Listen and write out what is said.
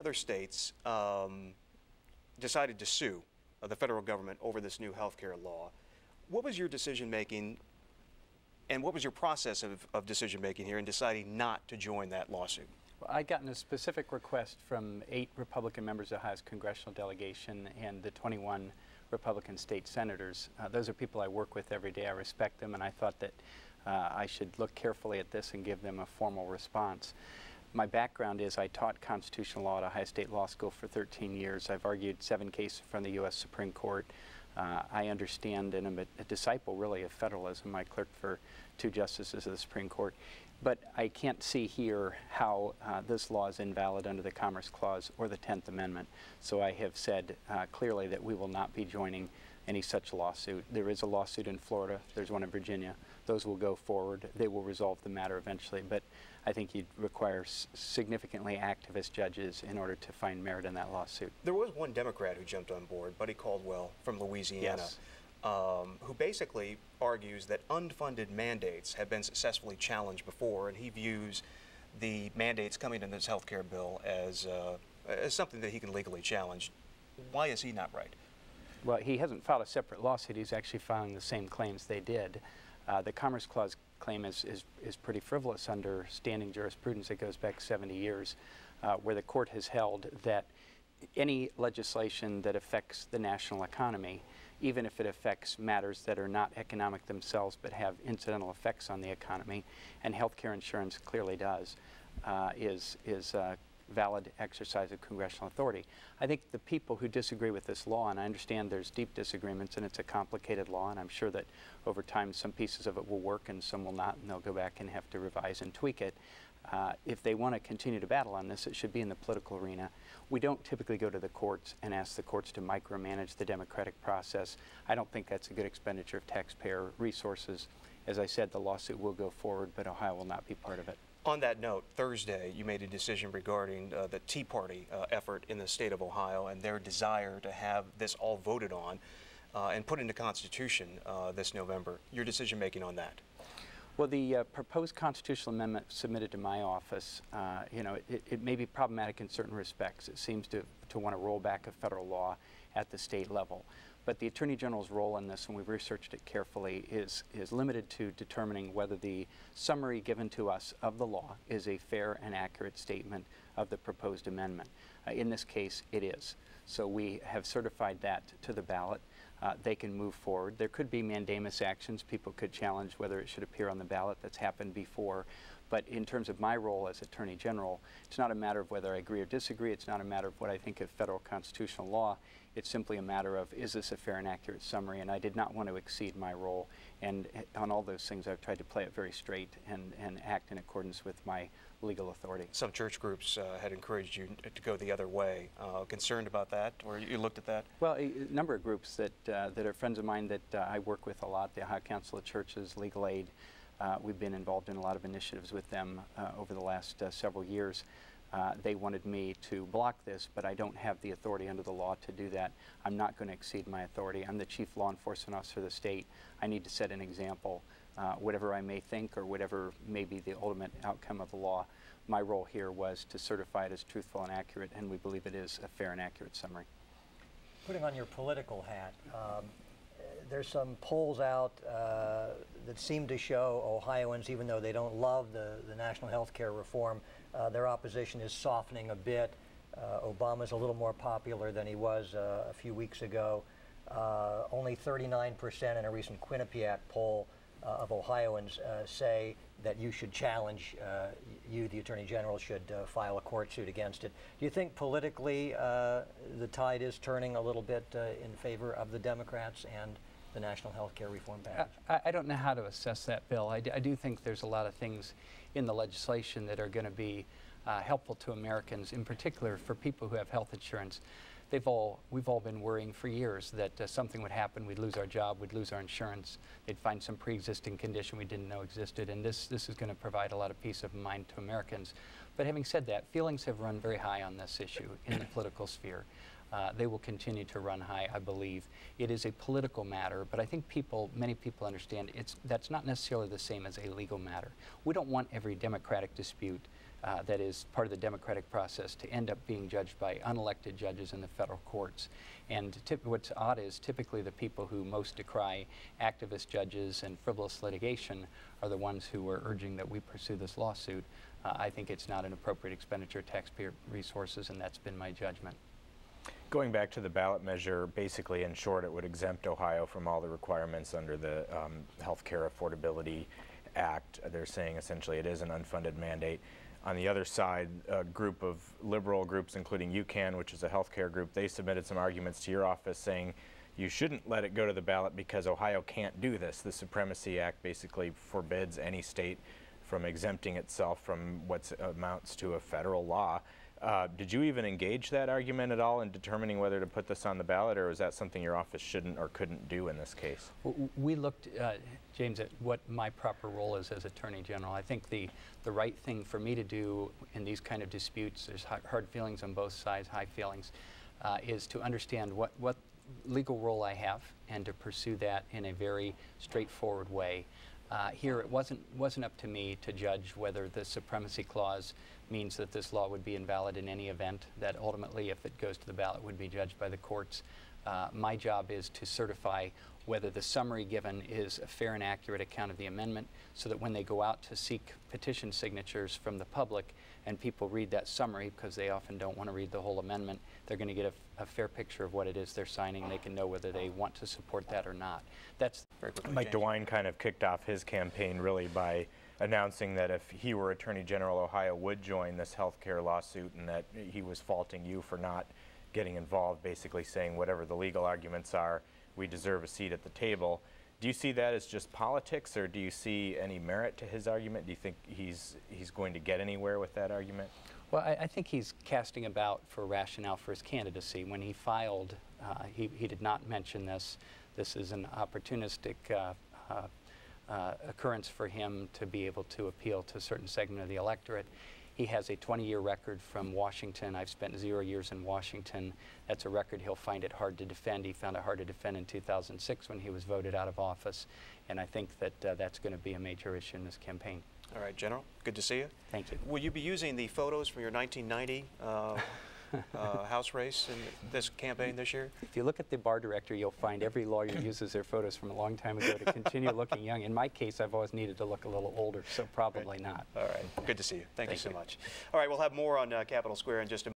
other states decided to sue the federal government over this new health care law. What was your decision making, and what was your process of decision making here in deciding not to join that lawsuit? Well, I'd gotten a specific request from 8 Republican members of Ohio's congressional delegation and the 21 Republican state senators. Those are people I work with every day. I respect them, and I thought that I should look carefully at this and give them a formal response. My background is I taught constitutional law at Ohio State Law School for 13 years. I've argued 7 cases from the U.S. Supreme Court. I understand and am a disciple, really, of federalism. I clerked for 2 justices of the Supreme Court. But I can't see here how this law is invalid under the Commerce Clause or the 10th Amendment. So I have said clearly that we will not be joining any such lawsuit. There is a lawsuit in Florida. There's one in Virginia. Those will go forward. They will resolve the matter eventually. But I think you'd require significantly activist judges in order to find merit in that lawsuit. There was one Democrat who jumped on board, Buddy Caldwell from Louisiana. Yes. Who basically argues that unfunded mandates have been successfully challenged before, and he views the mandates coming in this health care bill as something that he can legally challenge. Why is he not right? Well, he hasn't filed a separate lawsuit. He's actually filing the same claims they did. The Commerce Clause claim is pretty frivolous under standing jurisprudence that goes back 70 years, where the court has held that any legislation that affects the national economy, even if it affects matters that are not economic themselves but have incidental effects on the economy, and healthcare insurance clearly does, is a valid exercise of congressional authority. I think the people who disagree with this law, and I understand there's deep disagreements and it's a complicated law, and I'm sure that over time some pieces of it will work and some will not, and they'll go back and have to revise and tweak it. If they want to continue to battle on this, it should be in the political arena. We don't typically go to the courts and ask the courts to micromanage the democratic process. I don't think that's a good expenditure of taxpayer resources. As I said, the lawsuit will go forward, but Ohio will not be part of it. On that note, Thursday, you made a decision regarding the Tea Party effort in the state of Ohio and their desire to have this all voted on and put into Constitution this November. Your decision making on that? Well, the proposed constitutional amendment submitted to my office, it may be problematic in certain respects. It seems to want to roll back a federal law at the state level. But the Attorney General's role in this, and we've researched it carefully, is limited to determining whether the summary given to us of the law is a fair and accurate statement of the proposed amendment. In this case, it is. So we have certified that to the ballot. They can move forward. There could be mandamus actions. People could challenge whether it should appear on the ballot. That's happened before. But in terms of my role as Attorney General, it's not a matter of whether I agree or disagree. It's not a matter of what I think of federal constitutional law. It's simply a matter of, is this a fair and accurate summary? And I did not want to exceed my role. And on all those things, I've tried to play it very straight and act in accordance with my legal authority. Some church groups had encouraged you to go the other way. Concerned about that, or you looked at that? Well, a number of groups that are friends of mine that I work with a lot, the Ohio Council of Churches, Legal Aid. We've been involved in a lot of initiatives with them over the last several years. They wanted me to block this, but I don't have the authority under the law to do that. I'm not going to exceed my authority. I'm the chief law enforcement officer of the state. I need to set an example. Whatever I may think or whatever may be the ultimate outcome of the law, my role here was to certify it as truthful and accurate, and we believe it is a fair and accurate summary. Putting on your political hat, there's some polls out that seem to show Ohioans, even though they don't love the national health care reform, their opposition is softening a bit. Obama's a little more popular than he was a few weeks ago. Only 39% in a recent Quinnipiac poll of Ohioans say that you should challenge, you, the Attorney General, should file a court suit against it. Do you think politically the tide is turning a little bit in favor of the Democrats and the national health care reform package? I don't know how to assess that, Bill. I do think there's a lot of things in the legislation that are going to be helpful to Americans, in particular for people who have health insurance. We've all been worrying for years that something would happen, we'd lose our job, we'd lose our insurance, they'd find some pre-existing condition we didn't know existed, and this is going to provide a lot of peace of mind to Americans. But having said that, feelings have run very high on this issue in the political sphere. They will continue to run high, I believe. It is a political matter, but I think many people understand that's not necessarily the same as a legal matter. We don't want every democratic dispute that is part of the democratic process to end up being judged by unelected judges in the federal courts. And what's odd is typically the people who most decry activist judges and frivolous litigation are the ones who are urging that we pursue this lawsuit. I think it's not an appropriate expenditure of taxpayer resources, and that's been my judgment. Going back to the ballot measure, basically, in short, it would exempt Ohio from all the requirements under the Health Care Affordability Act. They're saying essentially it is an unfunded mandate. On the other side, a group of liberal groups, including UCAN, which is a healthcare group, they submitted some arguments to your office saying you shouldn't let it go to the ballot because Ohio can't do this. The Supremacy Act basically forbids any state from exempting itself from what amounts to a federal law. Did you even engage that argument at all in determining whether to put this on the ballot, or was that something your office shouldn't or couldn't do in this case? We looked, James, at what my proper role is as Attorney General. I think the right thing for me to do in these kind of disputes, there's hard feelings on both sides, high feelings, is to understand what legal role I have and to pursue that in a very straightforward way. Here, it wasn't up to me to judge whether the Supremacy Clause means that this law would be invalid in any event, that ultimately, if it goes to the ballot, would be judged by the courts. My job is to certify whether the summary given is a fair and accurate account of the amendment, so that when they go out to seek petition signatures from the public and people read that summary, because they often don't want to read the whole amendment, they're going to get a fair picture of what it is they're signing. They can know whether they want to support that or not. That's very quickly, Mike DeWine kind of kicked off his campaign really by announcing that if he were Attorney General, Ohio would join this health care lawsuit, and that he was faulting you for not getting involved, basically saying whatever the legal arguments are, we deserve a seat at the table. Do you see that as just politics, or do you see any merit to his argument? Do you think he's going to get anywhere with that argument? Well, I think he's casting about for rationale for his candidacy. When he filed, he did not mention this. This is an opportunistic occurrence for him to be able to appeal to a certain segment of the electorate. He has a 20-year record from Washington. I've spent 0 years in Washington. That's a record he'll find it hard to defend. He found it hard to defend in 2006 when he was voted out of office. And I think that that's going to be a major issue in this campaign. All right, General, good to see you. Thank you. Will you be using the photos from your 1990 House race in this campaign this year? If you look at the bar director, you'll find every lawyer uses their photos from a long time ago to continue looking young. In my case, I've always needed to look a little older, so probably not. All right, good to see you. Thank you so much. All right, we'll have more on Capitol Square in just a